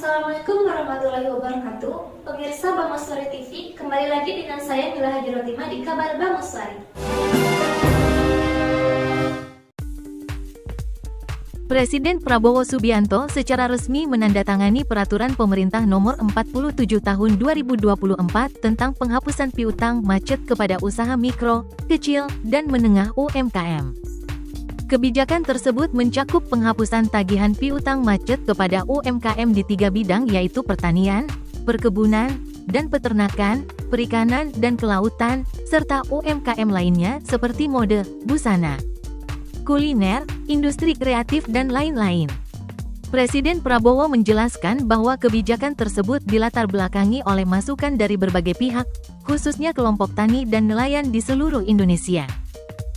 Assalamualaikum warahmatullahi wabarakatuh. Pemirsa Bangosari TV, kembali lagi dengan saya Mila Hajirotima di Kabar Bangosari. Presiden Prabowo Subianto secara resmi menandatangani Peraturan Pemerintah Nomor 47 Tahun 2024 tentang penghapusan piutang macet kepada usaha mikro, kecil, dan menengah UMKM. Kebijakan tersebut mencakup penghapusan tagihan piutang macet kepada UMKM di 3 bidang yaitu pertanian, perkebunan, dan peternakan, perikanan dan kelautan, serta UMKM lainnya seperti mode, busana, kuliner, industri kreatif dan lain-lain. Presiden Prabowo menjelaskan bahwa kebijakan tersebut dilatar belakangi oleh masukan dari berbagai pihak, khususnya kelompok tani dan nelayan di seluruh Indonesia.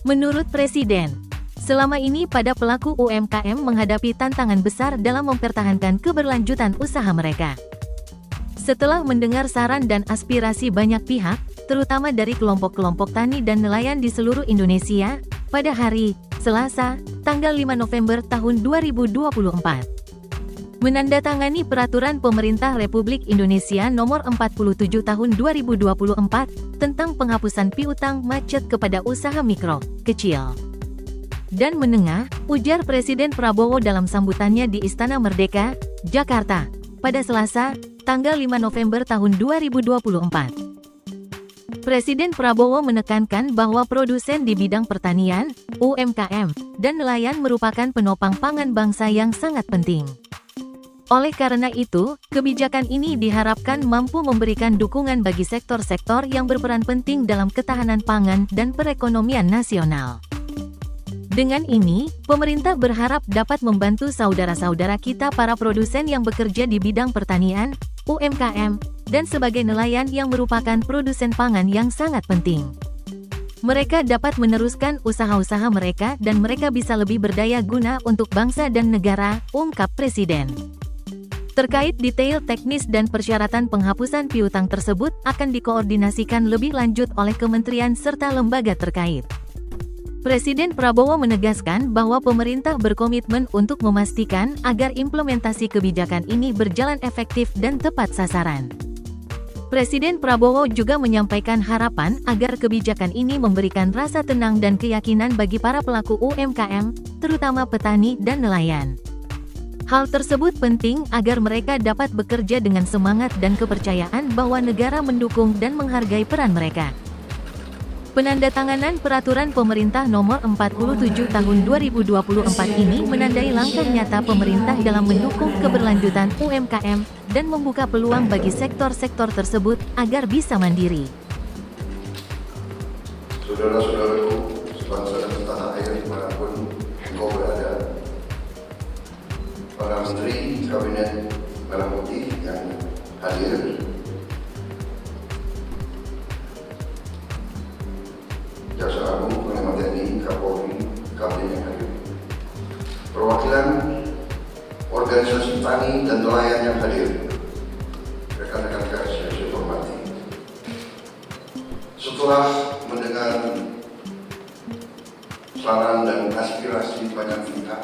Menurut Presiden, selama ini para pelaku UMKM menghadapi tantangan besar dalam mempertahankan keberlanjutan usaha mereka. Setelah mendengar saran dan aspirasi banyak pihak, terutama dari kelompok-kelompok tani dan nelayan di seluruh Indonesia, pada hari Selasa, tanggal 5 November tahun 2024, menandatangani Peraturan Pemerintah Republik Indonesia Nomor 47 Tahun 2024 tentang penghapusan piutang macet kepada usaha mikro, kecil, dan menengah, ujar Presiden Prabowo dalam sambutannya di Istana Merdeka, Jakarta, pada Selasa, tanggal 5 November tahun 2024. Presiden Prabowo menekankan bahwa produsen di bidang pertanian, UMKM, dan nelayan merupakan penopang pangan bangsa yang sangat penting. Oleh karena itu, kebijakan ini diharapkan mampu memberikan dukungan bagi sektor-sektor yang berperan penting dalam ketahanan pangan dan perekonomian nasional. Dengan ini, pemerintah berharap dapat membantu saudara-saudara kita para produsen yang bekerja di bidang pertanian, UMKM, dan sebagai nelayan yang merupakan produsen pangan yang sangat penting. Mereka dapat meneruskan usaha-usaha mereka dan mereka bisa lebih berdaya guna untuk bangsa dan negara, ungkap Presiden. Terkait detail teknis dan persyaratan penghapusan piutang tersebut akan dikoordinasikan lebih lanjut oleh kementerian serta lembaga terkait. Presiden Prabowo menegaskan bahwa pemerintah berkomitmen untuk memastikan agar implementasi kebijakan ini berjalan efektif dan tepat sasaran. Presiden Prabowo juga menyampaikan harapan agar kebijakan ini memberikan rasa tenang dan keyakinan bagi para pelaku UMKM, terutama petani dan nelayan. Hal tersebut penting agar mereka dapat bekerja dengan semangat dan kepercayaan bahwa negara mendukung dan menghargai peran mereka. Penandatanganan Peraturan Pemerintah Nomor 47 Tahun 2024 ini menandai langkah nyata pemerintah dalam mendukung keberlanjutan UMKM dan membuka peluang bagi sektor-sektor tersebut agar bisa mandiri. Saudara-saudaraku, sebangsa dan setanah air dimanapun engkau berada, para menteri Kabinet Merah Putih yang hadir, Jaksa Agung, Panglima TNI, Kapolri, Kabin yang hadir, perwakilan organisasi tani dan nelayan yang hadir, rekan-rekan pers yang saya hormati. Setelah mendengar saran dan aspirasi banyak pihak,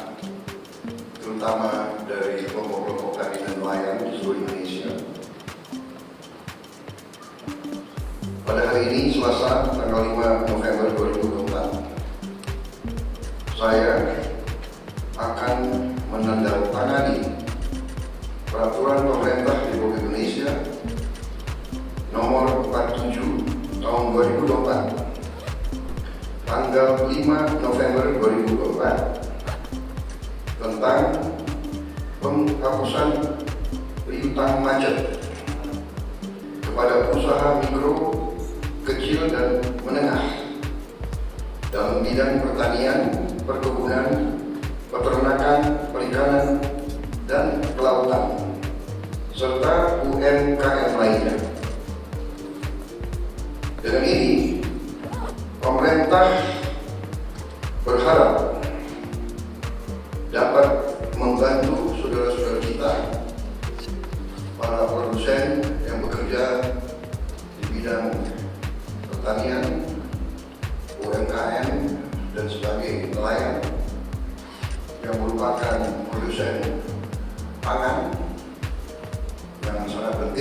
terutama dari kelompok-kelompok tani dan nelayan di seluruh Indonesia, pada hari ini, Selasa, tanggal 5 November 2024, saya akan menandatangani Peraturan Pemerintah Republik Indonesia Nomor 47 Tahun 2024, tanggal 5 November 2024, tentang penghapusan piutang macet kepada usaha mikro, kecil dan menengah dalam bidang pertanian, perkebunan, peternakan, perikanan, dan kelautan, serta UMKM lainnya. Dengan ini, pemerintah berharap dapat membantu saudara-saudara kita, para produsen yang bekerja di bidang pertanian, UMKM, dan sebagai nelayan yang merupakan produsen pangan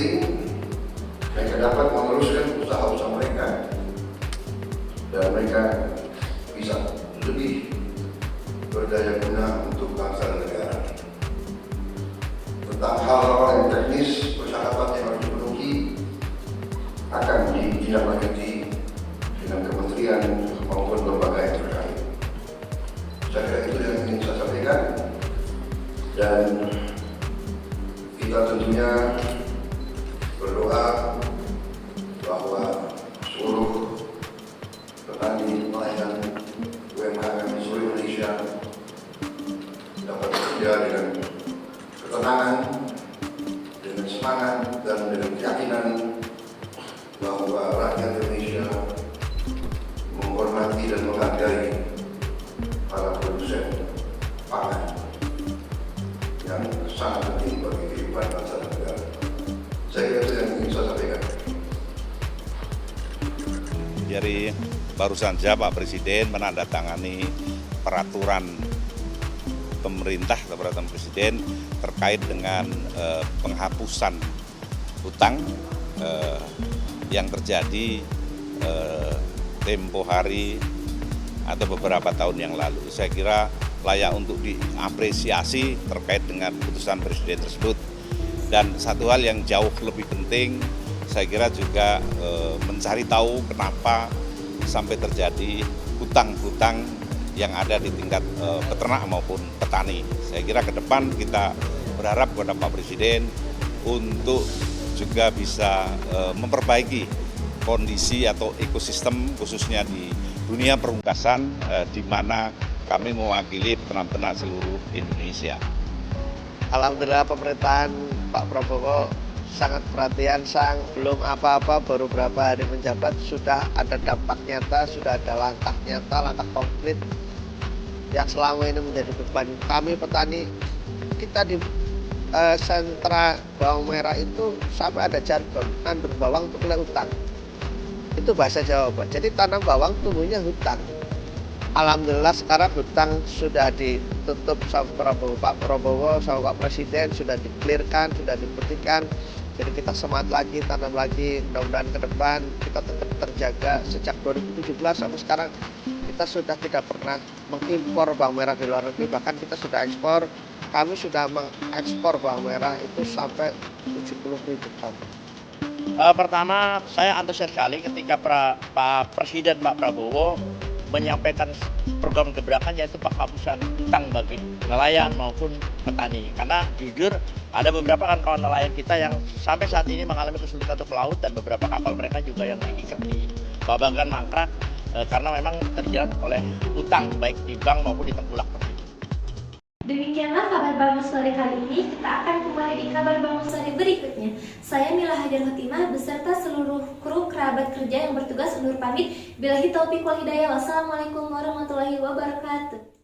penting mereka dapat meneruskan usaha-usaha mereka dan mereka bisa lebih berdaya guna untuk bangsa dan negara. Tentang hal-hal yang teknis, persyaratan yang harus dipenuhi akan ditindaklanjuti dengan kementerian maupun lembaga yang terkait. Saya kira itu yang ingin saya sampaikan, dan kita tentunya berdoa bahwa seluruh petani nelayan UMKM di seluruh Indonesia dapat bekerja dengan ketenangan, dengan semangat, dan dengan keyakinan bahwa rakyat Indonesia menghormati dan menghargai para produsen pangan yang sangat penting bagi kehidupan bangsa dan negara. Saya kira itu yang ingin saya sampaikan. Jadi baru saja Pak Presiden menandatangani peraturan pemerintah atau peraturan Presiden terkait dengan penghapusan hutang yang terjadi tempo hari atau beberapa tahun yang lalu. Saya kira layak untuk diapresiasi terkait dengan keputusan Presiden tersebut. Dan satu hal yang jauh lebih penting, saya kira juga mencari tahu kenapa sampai terjadi hutang-hutang yang ada di tingkat peternak maupun petani. Saya kira ke depan kita berharap kepada Pak Presiden untuk juga bisa memperbaiki kondisi atau ekosistem khususnya di dunia perunggasan di mana kami mewakili peternak-peternak seluruh Indonesia. Alhamdulillah pemerintahan Pak Prabowo sangat perhatian, belum apa-apa, baru beberapa hari menjabat sudah ada dampak nyata, sudah ada langkah nyata, langkah konkret yang selama ini menjadi beban kami petani. Kita di sentra bawang merah itu sampai ada jargon nandur bawang tukul hutang. Itu bahasa Jawa, Pak. Jadi tanam bawang tumbuhnya hutang. Alhamdulillah sekarang hutang sudah ditutup sama Pak Prabowo sama Pak Presiden, sudah dikelirkan, sudah diputihkan. Jadi kita semangat lagi, tanam lagi, mudah-mudahan ke depan kita tetap terjaga. Sejak 2017 sampai sekarang kita sudah tidak pernah mengimpor bawang merah di luar negeri, bahkan kita sudah ekspor. Kami sudah mengekspor bawang merah itu sampai 70.000 ton. Pertama, saya antusias sekali ketika Pak Presiden Pak Prabowo menyampaikan program gebrakan yaitu penghapusan hutang bagi nelayan maupun petani. Karena jujur ada beberapa kan kawan nelayan kita yang sampai saat ini mengalami kesulitan untuk melaut, dan beberapa kapal mereka juga yang diikat di babagan mangkrak karena memang terjerat oleh hutang baik di bank maupun di tengkulak. Demikianlah kabar Bangun Sore kali ini. Kita akan kembali di kabar Bangun Sore berikutnya. Saya Mila Hajar Hotimah beserta seluruh kru kerabat kerja yang bertugas undur pamit. Billahi taufiq wal hidayah. Wassalamualaikum warahmatullahi wabarakatuh.